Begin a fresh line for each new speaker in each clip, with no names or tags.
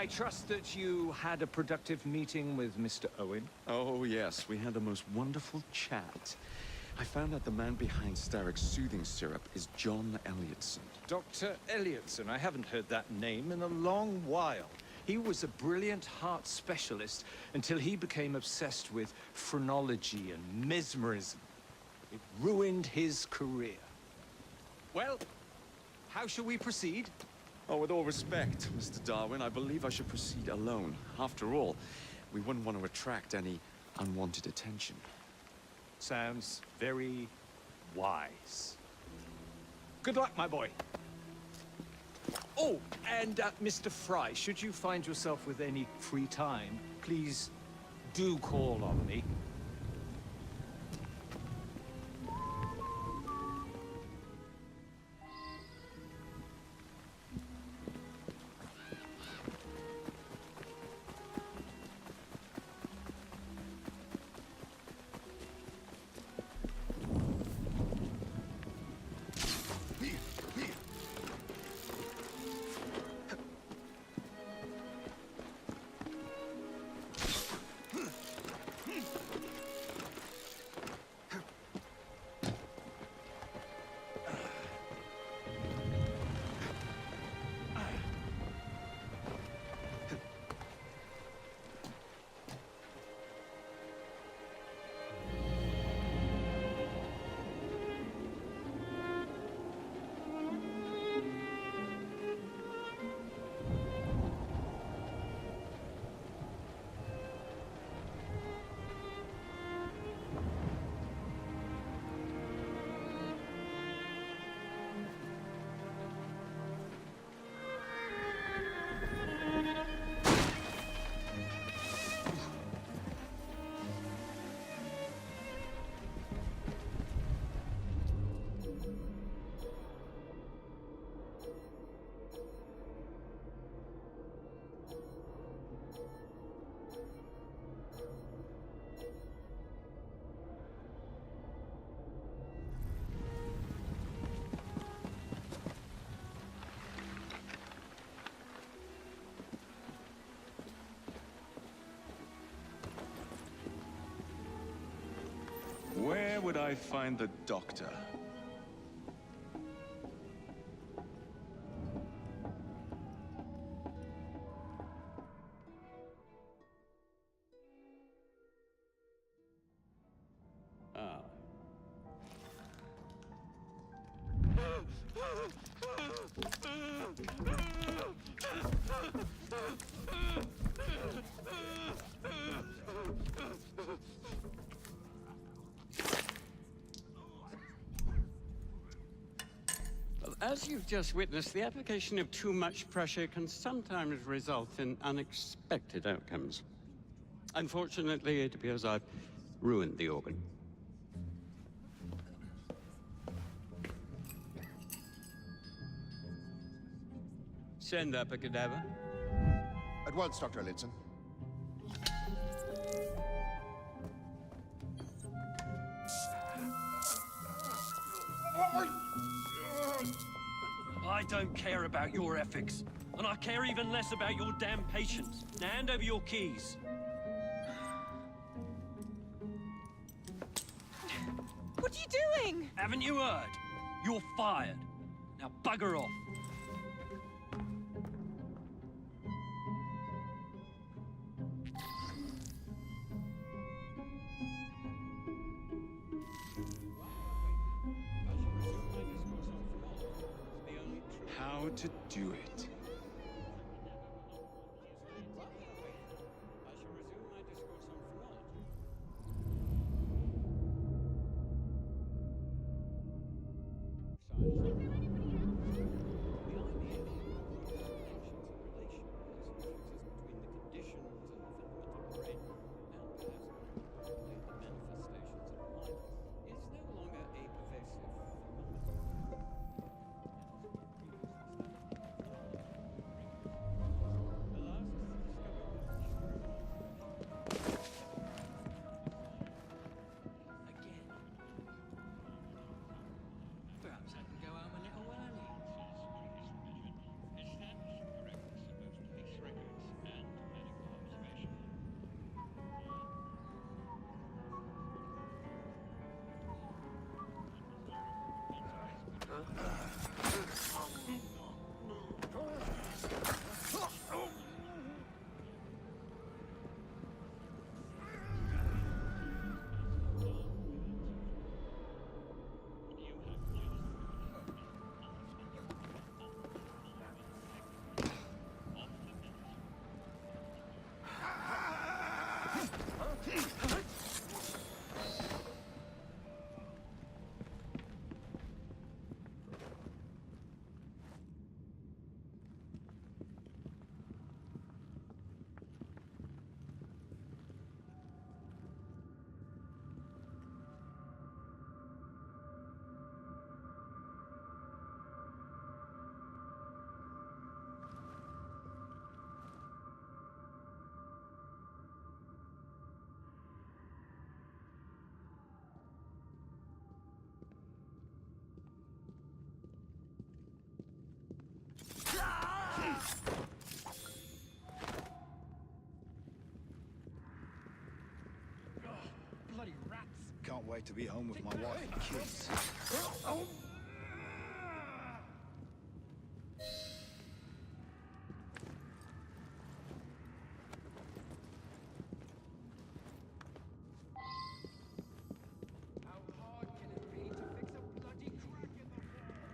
I trust that you had a productive meeting with Mr. Owen?
Oh, yes. We had the most wonderful chat. I found out the man behind Starrick's soothing syrup is John Elliotson.
Dr. Elliotson, I haven't heard that name in a long while. He was a brilliant heart specialist until he became obsessed with phrenology and mesmerism. It ruined his career. Well, how shall we proceed?
Oh, with all respect, Mr. Darwin, I believe I should proceed alone. After all, we wouldn't want to attract any unwanted attention.
Sounds very wise. Good luck, my boy. Oh, and Mr. Fry, should you find yourself with any free time, please do call on me.
Where would I find the doctor? Ah.
As you've just witnessed, the application of too much pressure can sometimes result in unexpected outcomes. Unfortunately, it appears I've ruined the organ. Send up a cadaver.
At once, Dr. Elliotson.
I don't care about your ethics, and I care even less about your damn patience. Now hand over your keys.
What are you doing?
Haven't you heard? You're fired. Now bugger off.
How to do it.
Bloody rats!
Can't wait to be home with my wife and kids.
How hard can it be to fix a bloody crack in the wall?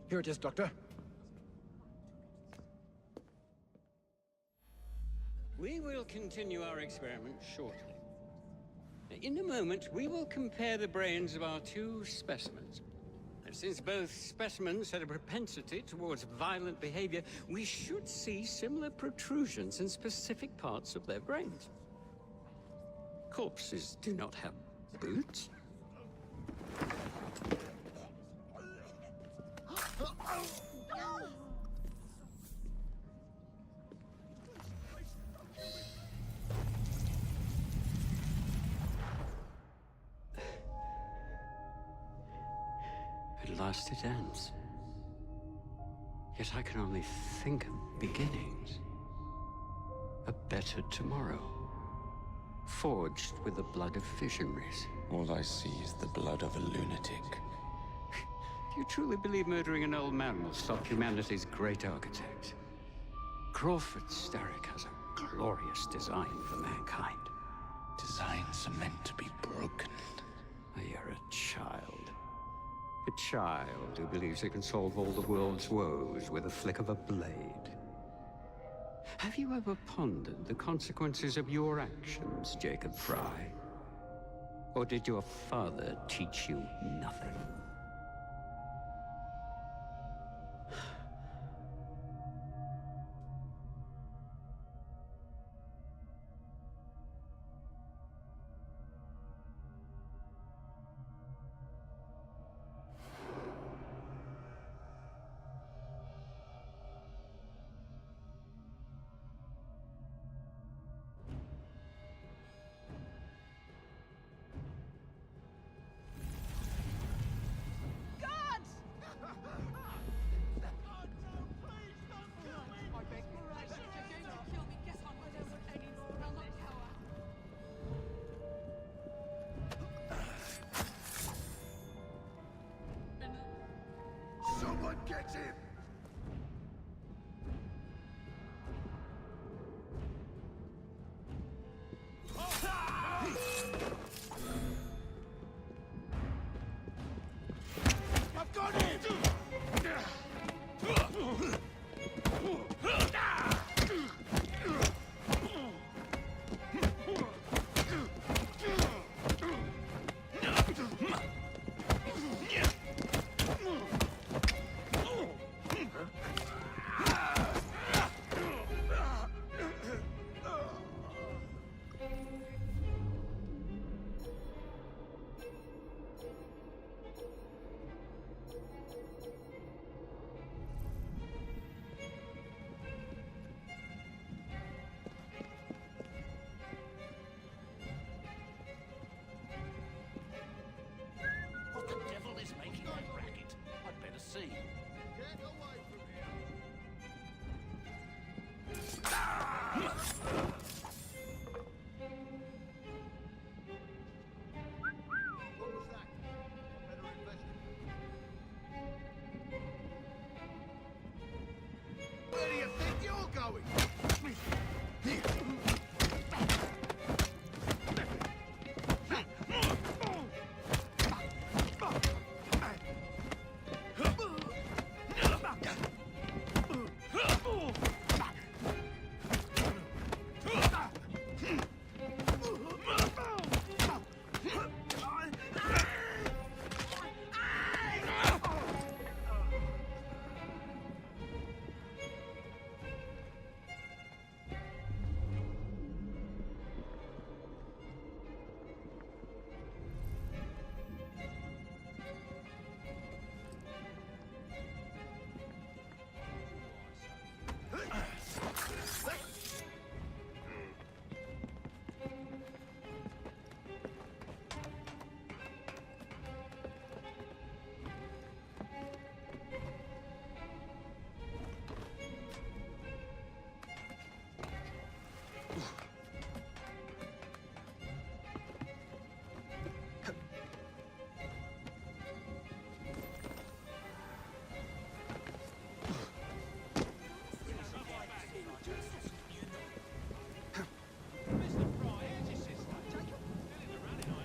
Here it is, Doctor.
We will continue our experiment shortly. In a moment, we will compare the brains of our two specimens. And since both specimens had a propensity towards violent behavior, we should see similar protrusions in specific parts of their brains. Corpses do not have boots. At last it ends. Yet I can only think of beginnings. A better tomorrow. Forged with the blood of visionaries.
All I see is the blood of a lunatic.
Do you truly believe murdering an old man will stop humanity's great architect? Crawford Starrick has a glorious design for mankind.
Designs are meant to be broken.
You're a child. A child who believes it can solve all the world's woes with a flick of a blade. Have you ever pondered the consequences of your actions, Jacob Fry? Or did your father teach you nothing?
going.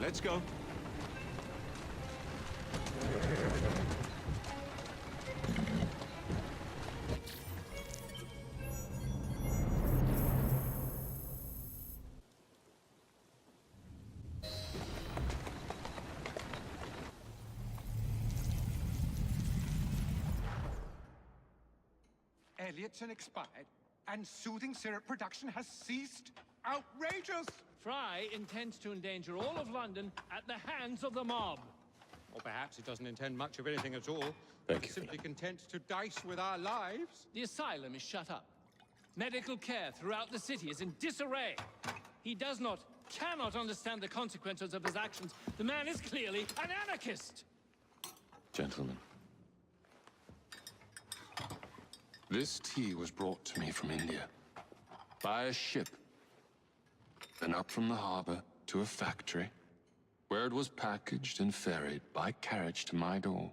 Let's go.
Elliotson expired, and soothing syrup production has ceased? Outrageous!
Fry intends to endanger all of London at the hands of the mob.
Or perhaps he doesn't intend much of anything at all.
Thank you,
Simply content to dice with our lives.
The asylum is shut up. Medical care throughout the city is in disarray. He cannot understand the consequences of his actions. The man is clearly an anarchist!
Gentlemen, this tea was brought to me from India by a ship, then up from the harbor to a factory, where it was packaged and ferried by carriage to my door,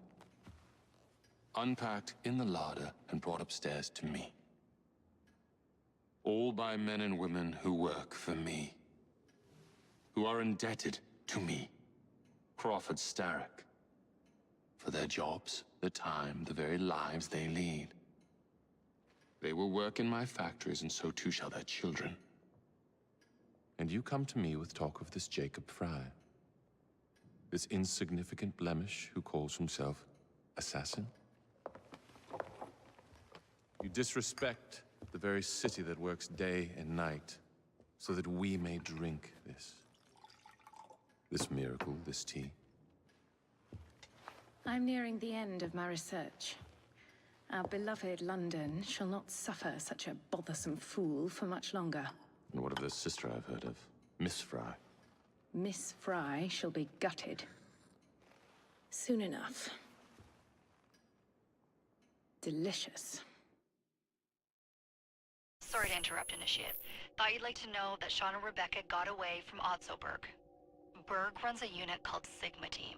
unpacked in the larder and brought upstairs to me. All by men and women who work for me, who are indebted to me, Crawford Starrick, for their jobs, the time, the very lives they lead. They will work in my factories, and so too shall their children. And you come to me with talk of this Jacob Fry, this insignificant blemish who calls himself assassin? You disrespect the very city that works day and night so that we may drink this miracle, this tea.
I'm nearing the end of my research. Our beloved London shall not suffer such a bothersome fool for much longer.
And what of the sister I've heard of, Miss Fry?
Miss Fry shall be gutted. Soon enough. Delicious.
Sorry to interrupt, Initiate. Thought you'd like to know that Sean and Rebecca got away from Otzoberg. Berg runs a unit called Sigma Team.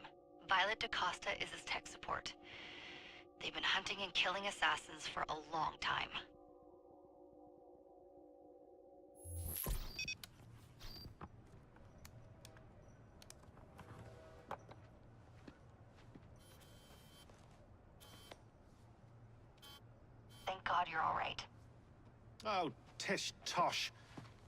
Violet DaCosta is his tech support. They've been hunting and killing assassins for a long time. Thank God you're all right.
Oh, tish tosh.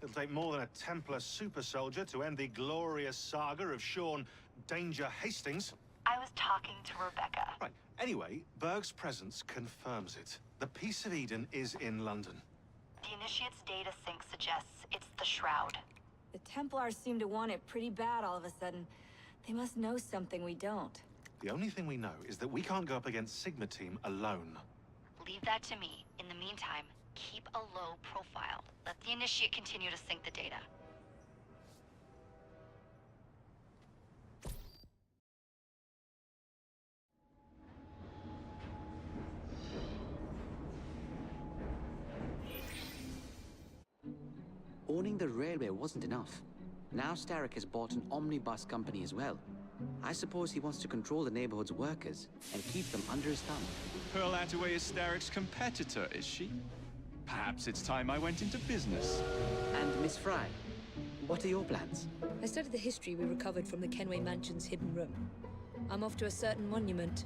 It'll take more than a Templar super soldier to end the glorious saga of Sean Danger Hastings.
I was talking to Rebecca.
Right. Anyway, Berg's presence confirms it. The Peace of Eden is in London.
The Initiate's data sync suggests it's the Shroud.
The Templars seem to want it pretty bad all of a sudden. They must know something we don't.
The only thing we know is that we can't go up against Sigma Team alone.
Leave that to me. In the meantime, keep a low profile. Let the Initiate continue to sync the data.
Owning the railway wasn't enough. Now Starrick has bought an omnibus company as well. I suppose he wants to control the neighborhood's workers and keep them under his thumb.
Pearl Attaway is Starrick's competitor, is she? Perhaps it's time I went into business.
And Miss Fry, what are your plans?
I studied the history we recovered from the Kenway Mansion's hidden room. I'm off to a certain monument.